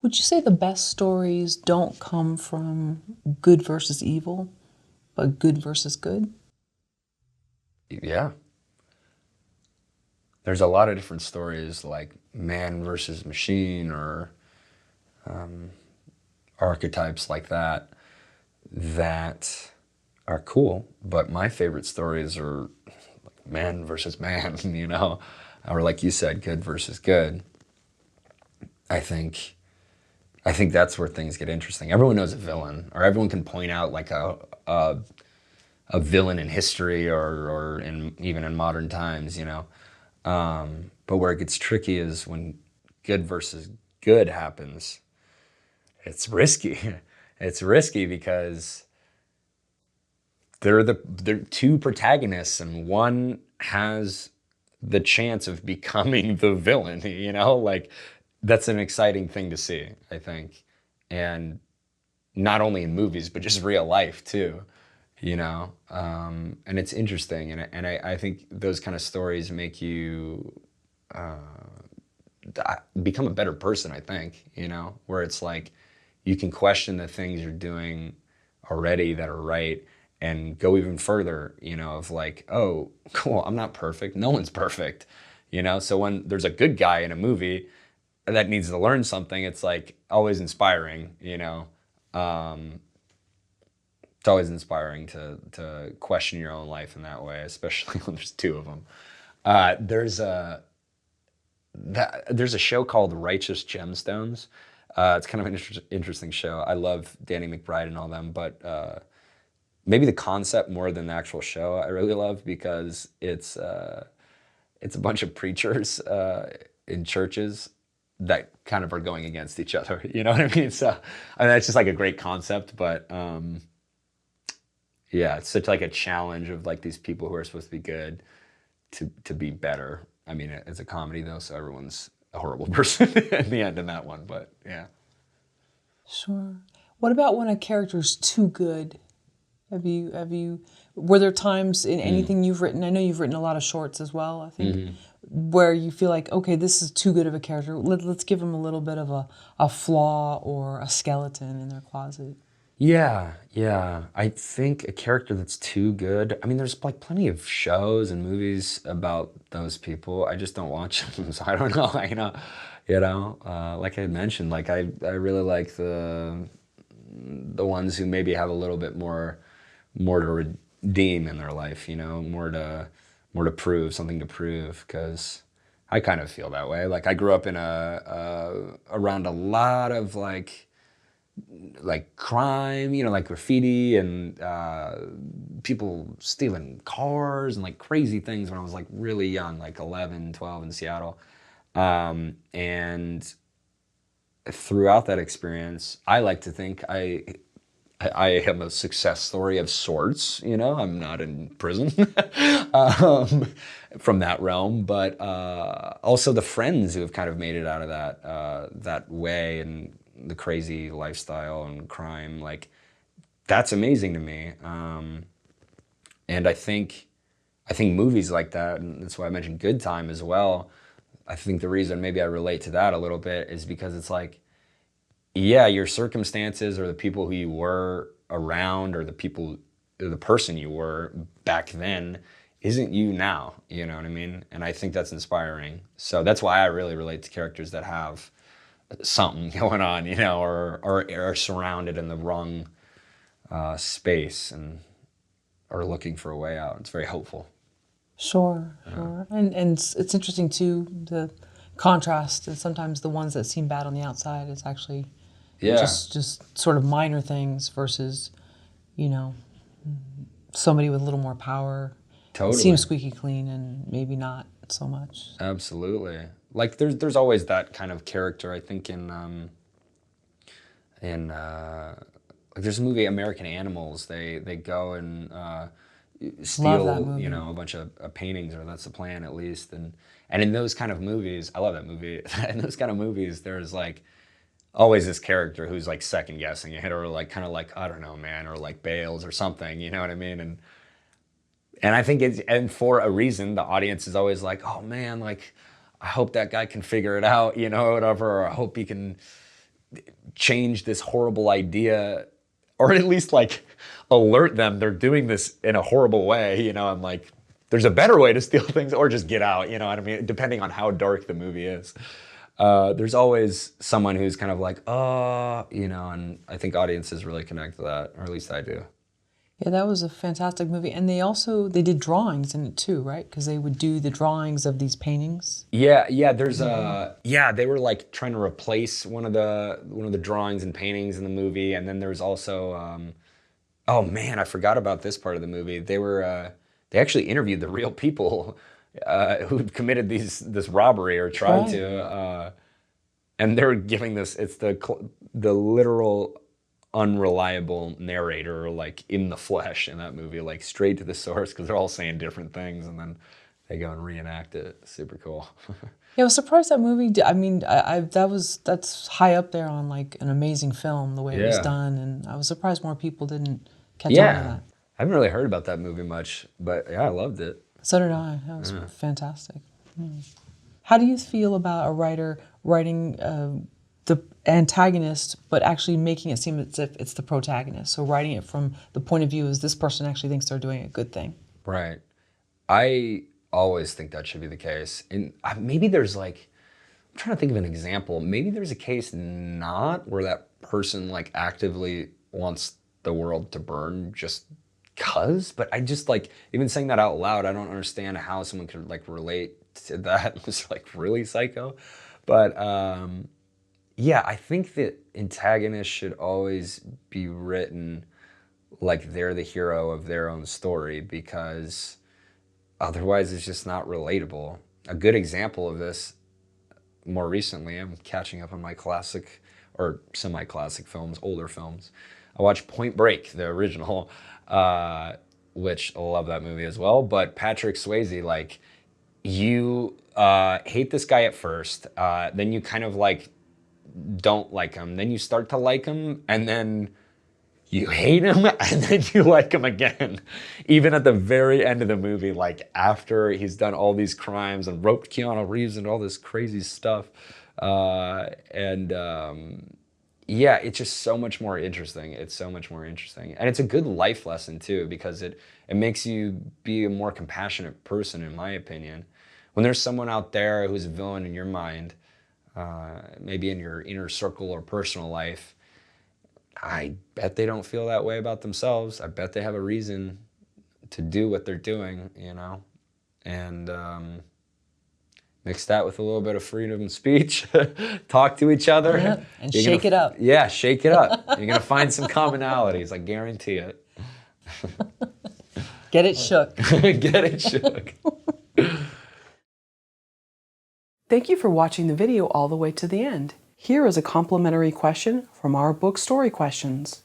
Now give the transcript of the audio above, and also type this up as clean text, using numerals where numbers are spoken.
Would you say the best stories don't come from good versus evil, but good versus good? Yeah, there's a lot of different stories like man versus machine or archetypes like that that are cool. But my favorite stories are like man versus man, or like you said, good versus good. I think I think that's where things get interesting. Everyone knows a villain, or everyone can point out like a villain in history or in even in modern times. But where it gets tricky is when good versus good happens. It's risky. It's risky because they're two protagonists and one has the chance of becoming the villain. Like that's an exciting thing to see, I think. And not only in movies, but just real life too. And it's interesting. And I think those kind of stories make you become a better person, I think, where it's like you can question the things you're doing already that are right and go even further, of like, oh, cool, I'm not perfect. No one's perfect. So when there's a good guy in a movie that needs to learn something, it's like always inspiring. It's always inspiring to question your own life in that way, especially when there's two of them. There's a show called Righteous Gemstones. It's kind of an interesting show. I love Danny McBride and all them, but maybe the concept more than the actual show I really love because it's a bunch of preachers in churches that kind of are going against each other. You know what I mean? So I mean, that's just like a great concept, but yeah, it's such like a challenge of like these people who are supposed to be good to be better. I mean, it's a comedy though, so everyone's a horrible person in the end in that one. But yeah. Sure. What about when a character's too good? Were there times in Mm. anything you've written? I know you've written a lot of shorts as well, I think, Hmm. where you feel like, okay, this is too good of a character. Let's give them a little bit of a flaw or a skeleton in their closet. Yeah, yeah. I think a character that's too good. I mean, there's like plenty of shows and movies about those people. I just don't watch them, so I don't know. Like I mentioned, like I really like the ones who maybe have a little bit more to redeem in their life, more to prove, something to prove, because I kind of feel that way. Like I grew up in around a lot of like crime, like graffiti and people stealing cars and like crazy things when I was like really young, like 11, 12 in Seattle. And throughout that experience, I like to think I am a success story of sorts. I'm not in prison um, from that realm, but also the friends who have kind of made it out of that way and the crazy lifestyle and crime. Like that's amazing to me. And I think movies like that, and that's why I mentioned Good Time as well. I think the reason maybe I relate to that a little bit is because it's like yeah, your circumstances or the people who you were around or the person you were back then isn't you now. You know what I mean? And I think that's inspiring. So that's why I really relate to characters that have something going on, or are surrounded in the wrong space and are looking for a way out. It's very hopeful. Sure, sure. And it's interesting too, the contrast, and sometimes the ones that seem bad on the outside is actually Yeah, just sort of minor things versus, you know, somebody with a little more power. It seems totally. squeaky clean and maybe not so much. Absolutely. Like there's always that kind of character I think in like there's a movie American Animals. They go and Love that steal movie. a bunch of paintings, or that's the plan at least. And in those kind of movies, I love that movie. In those kind of movies, there's like always this character who's like second guessing it, or like kind of like I don't know, man, or like bails or something. You know what I mean? And I think and for a reason, the audience is always like, oh man, like I hope that guy can figure it out, or whatever. Or I hope he can change this horrible idea, or at least like alert them they're doing this in a horrible way, you know, and like there's a better way to steal things, or just get out, you know what I mean? Depending on how dark the movie is. There's always someone who's kind of like, oh, you know, and I think audiences really connect to that, or at least I do. Yeah, that was a fantastic movie. And they did drawings in it too, right? Because they would do the drawings of these paintings. Yeah, they were like trying to replace one of the drawings and paintings in the movie, and then there's also oh man, I forgot about this part of the movie. They actually interviewed the real people who committed this robbery or tried to, and they're giving it's the literal unreliable narrator, like in the flesh in that movie, like straight to the source, because they're all saying different things, and then they go and reenact it. Super cool. Yeah, I was surprised that movie. I mean, that's high up there on like an amazing film, the way it was done, and I was surprised more people didn't catch on to that. I haven't really heard about that movie much, but yeah, I loved it. So did I. That was fantastic. How do you feel about a writer writing the antagonist, but actually making it seem as if it's the protagonist? So writing it from the point of view as this person actually thinks they're doing a good thing. Right. I always think that should be the case. And maybe there's like, I'm trying to think of an example. Maybe there's a case not where that person like actively wants the world to burn just cause, but I just like, even saying that out loud, I don't understand how someone could like relate to that. It's like really psycho. But yeah, I think that antagonists should always be written like they're the hero of their own story, because otherwise it's just not relatable. A good example of this more recently, I'm catching up on my classic or semi-classic films, older films. I watched Point Break, the original, which I love that movie as well. But Patrick Swayze, like, you hate this guy at first, then you kind of like don't like him, then you start to like him, and then you hate him, and then you like him again. Even at the very end of the movie, like after he's done all these crimes and roped Keanu Reeves and all this crazy stuff. Yeah, it's just so much more interesting. It's so much more interesting. And it's a good life lesson too, because it makes you be a more compassionate person, in my opinion. When there's someone out there who's a villain in your mind, maybe in your inner circle or personal life, I bet they don't feel that way about themselves. I bet they have a reason to do what they're doing, you know? And mix that with a little bit of freedom of speech, talk to each other. Yeah, and shake it up. Yeah, shake it up. You're going to find some commonalities, I guarantee it. Get it shook. Get it shook. Thank you for watching the video all the way to the end. Here is a complimentary question from our book Story Questions.